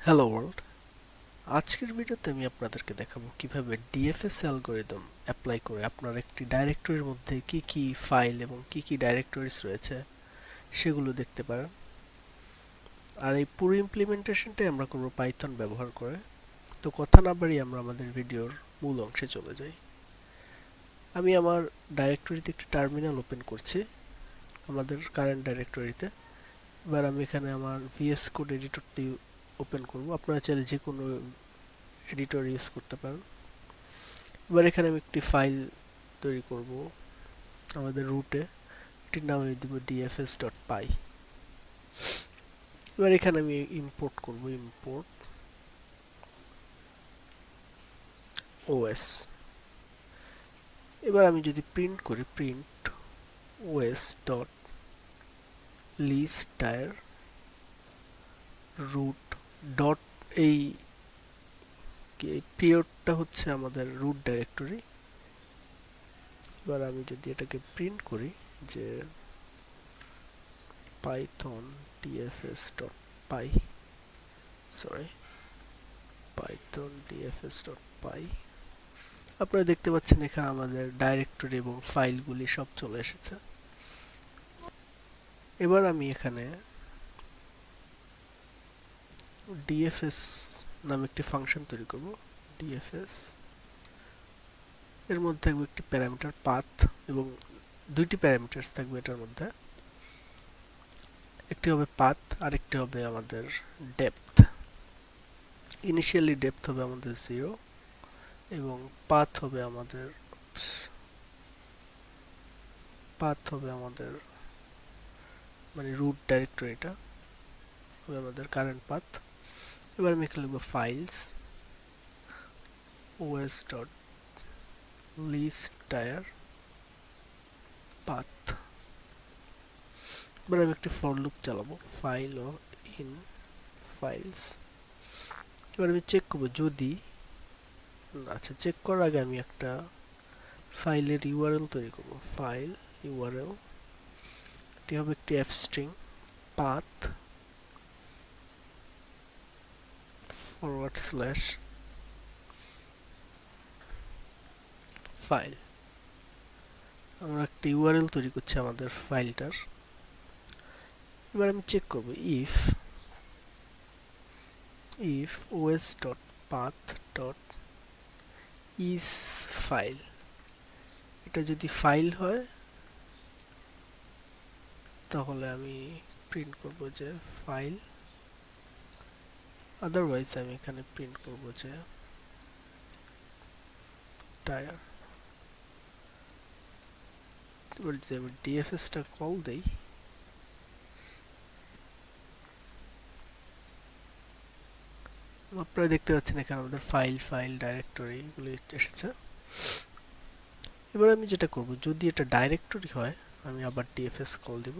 Hello world, আজকের ভিডিওতে আমি আপনাদেরকে দেখাবো কিভাবে ডিএফএস অ্যালগরিদম অ্যাপ্লাই করে আপনার একটি ডাইরেক্টরির মধ্যে কি কি ফাইল এবং কি কি ডাইরেক্টরিজ রয়েছে সেগুলো দেখতে পারেন। আর এই পুরো ইমপ্লিমেন্টেশনটাই আমরা করব পাইথন ব্যবহার করে। তো কথা না বাড়িয়ে আমরা আমাদের ভিডিওর মূল অংশে চলে যাই। আমি আমার ডাইরেক্টরিতে একটি টার্মিনাল ওপেন করছি, আমাদের কারেন্ট ডাইরেক্টরিতে। এবার আমি এখানে আমার ভিএস কোড এডিটরটি ওপেন করব। আপনারা চাইলে যে কোনো এডিটর ইউজ করতে পারেন। এবার এখানে আমি একটি ফাইল তৈরি করব আমাদের রুটে, এটির নাম আমি দিব dfs.py। এবার এখানে আমি ইম্পোর্ট করব, ইম্পোর্ট os। এবার আমি যদি প্রিন্ট করি, print os dot list dir root dot, এই পিরিয়ডটা হচ্ছে আমাদের রুট ডাইরেক্টরি। এবার আমি যদি এটাকে প্রিন্ট করি যে python dfs.py, sorry python dfs.py, আপনারা দেখতে পাচ্ছেন এখানে আমাদের ডাইরেক্টরি এবং ফাইলগুলি সব চলে এসেছে। এবার আমি এখানে dfs নামে একটি ফাংশন তৈরি করব। dfs এর মধ্যে থাকবে একটি প্যারামিটার পাথ এবং দুইটি প্যারামিটারস থাকবে এটার মধ্যে। একটি হবে পাথ আর একটি হবে আমাদের ডেপথ। ইনিশিয়ালি ডেপথ হবে আমাদের 0 এবং পাথ হবে আমাদের মানে রুট ডাইরেক্টরিটা হবে আমাদের কারেন্ট পাথ। এবার আমি এখানে লিখব files os dot list dir path. এবার আমি একটি ফর লুপ চালাবো, ফাইল ও ইন ফাইলস। এবার আমি চেক করবো যদি, আচ্ছা চেক করার আগে আমি একটা ফাইলের ইউআরএল তৈরি করব। ফাইল ইউআরএল, এটি হবে একটি F string path forward slash file. আমরা একটা ইউআরএল তৈরি করছি আমাদের ফাইলটার। এবার আমি চেক করব if os.path.is ফাইল, এটা যদি ফাইল হয় তাহলে আমি প্রিন্ট করব যে ফাইল, আদারওয়াইজ আমি এখানে প্রিন্ট করব যে টায়ার। এবার যদি আমি ডিএফএসটা কল দেই, আপনারা দেখতে পাচ্ছেন এখানে আমাদের ফাইল ডাইরেক্টরি এগুলো এসেছে। এবার আমি যেটা করব, যদি এটা ডাইরেক্টরি হয় আমি আবার ডিএফএস কল দিব।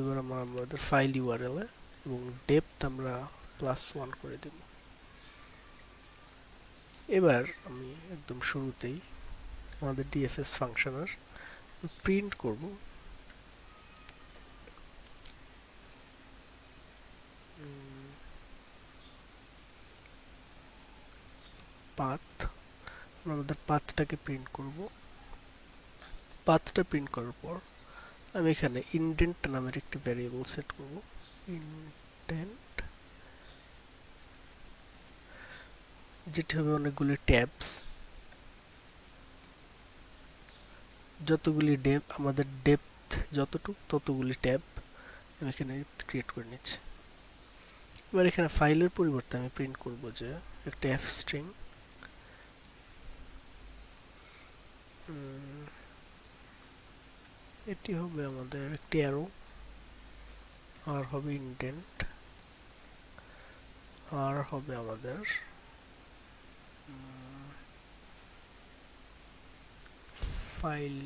এবার আমাদের ফাইল ইউআরএল এ এবং ডেপথ আমরা +1 করে দেব। এবার আমি একদম শুরুতেই আমাদের ডিএফএস ফাংশনের প্রিন্ট করব পাথ। আমাদের পাথটাকে প্রিন্ট করব। পাথটা প্রিন্ট করার পর আমি এখানে ইনডেন্ট নামের একটি ভ্যারিয়েবল সেট করব। ইনডেন্ট, যেটি হবে অনেকগুলি ট্যাবস, যতগুলি আমাদের ডেপথ যতটুকু ততগুলি ট্যাব আমি এখানে ক্রিয়েট করে নিচ্ছি। এবার এখানে ফাইলের পরিবর্তে আমি প্রিন্ট করব যে একটা এফ স্ট্রিং, এটি হবে আমাদের একটি অ্যারো, আর হবে ইনডেন্ট, আর হবে আমাদের ফাইল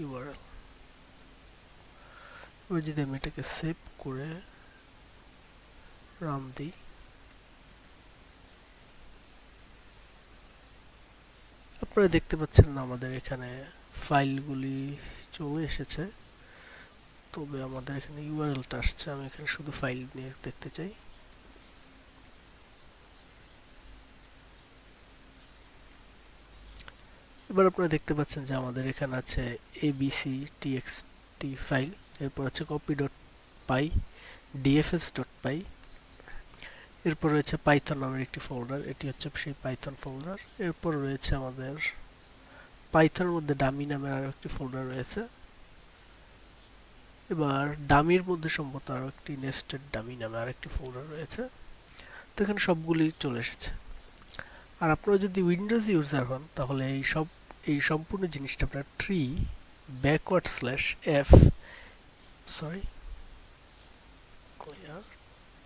ইউআরএল। এবার যদি আমি এটাকে সেভ করে রান দিই, আপনারা দেখতে পাচ্ছেন না আমাদের এখানে ফাইলগুলি চলে এসেছে। তবে আমাদের এখানে ইউআরএলটা আসছে, আমি এখানে শুধু ফাইল নিয়ে দেখতে চাই। এবার আপনারা দেখতে পাচ্ছেন যে আমাদের এখানে আছে abc.txt ফাইল, এরপর আছে copy.py, dfs.py, এরপর রয়েছে পাইথন নামের একটি ফোল্ডার, এটি হচ্ছে সেই পাইথন ফোল্ডার। এরপর রয়েছে আমাদের পাইথনের মধ্যে ডামি নামের আরও একটি ফোল্ডার রয়েছে। এবার ডামির মধ্যে সম্ভবত আরও একটি নেস্টেড ডামি নামে আরেকটি ফোল্ডার রয়েছে। তো এখানে সবগুলি চলে এসেছে। আর আপনারা যদি উইন্ডোজ ইউজার হন তাহলে এই সম্পূর্ণ জিনিসটা আপনার tree backward slash F sorry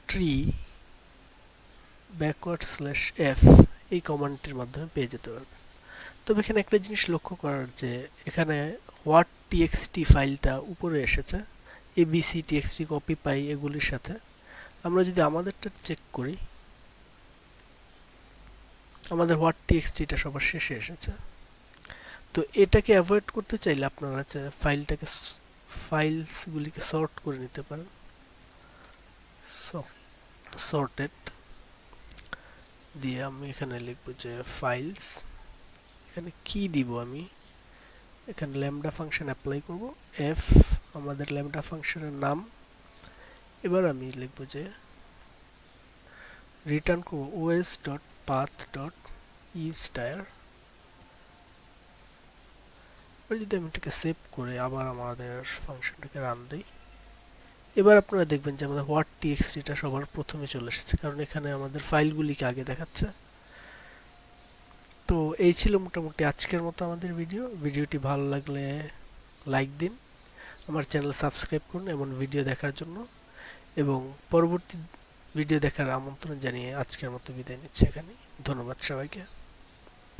tree backward slash F এই কমান্ডটির মাধ্যমে পেয়ে যেতে পারবেন। তবে এখানে একটা জিনিস লক্ষ্য করার যে এখানে হোয়াট টিএক্সটি ফাইলটা উপরে এসেছে, এবিসি টিএক্সটি কপি পাই এগুলির সাথে। আমরা যদি আমাদেরটা চেক করি, আমাদের হোয়াট টিএক্সটিটা সবার শেষে এসেছে। তো এটাকে অ্যাভয়েড করতে চাইলে আপনারা ফাইলসগুলিকে সর্ট করে নিতে পারেন। সর্টেড দিয়ে আমি এখানে লিখব যে ফাইলস, এখানে কি দিব আমি, এখানে ল্যামডা ফাংশন অ্যাপ্লাই করব, এফ আমাদের ল্যামডা ফাংশনের নাম। এবার আমি লিখব যে রিটার্ন করব os.path.isTire। এবার যদি আমি এটাকে সেভ করে আবার আমাদের ফাংশনটাকে রান দিই, এবার আপনারা দেখবেন যে আমাদের হোয়াট টিএক্সটিটা সবার প্রথমে চলে এসেছে, কারণ এখানে আমাদের ফাইলগুলিকে আগে দেখাচ্ছে। তো এই ছিল মোটামুটি আজকের মতো আমাদের ভিডিওটি ভালো লাগলে লাইক দিন, আমার চ্যানেল সাবস্ক্রাইব করুন এমন ভিডিও দেখার জন্য, এবং পরবর্তী ভিডিও দেখার আমন্ত্রণ জানিয়ে আজকের মতো বিদায় নিচ্ছি এখানে। ধন্যবাদ সবাইকে।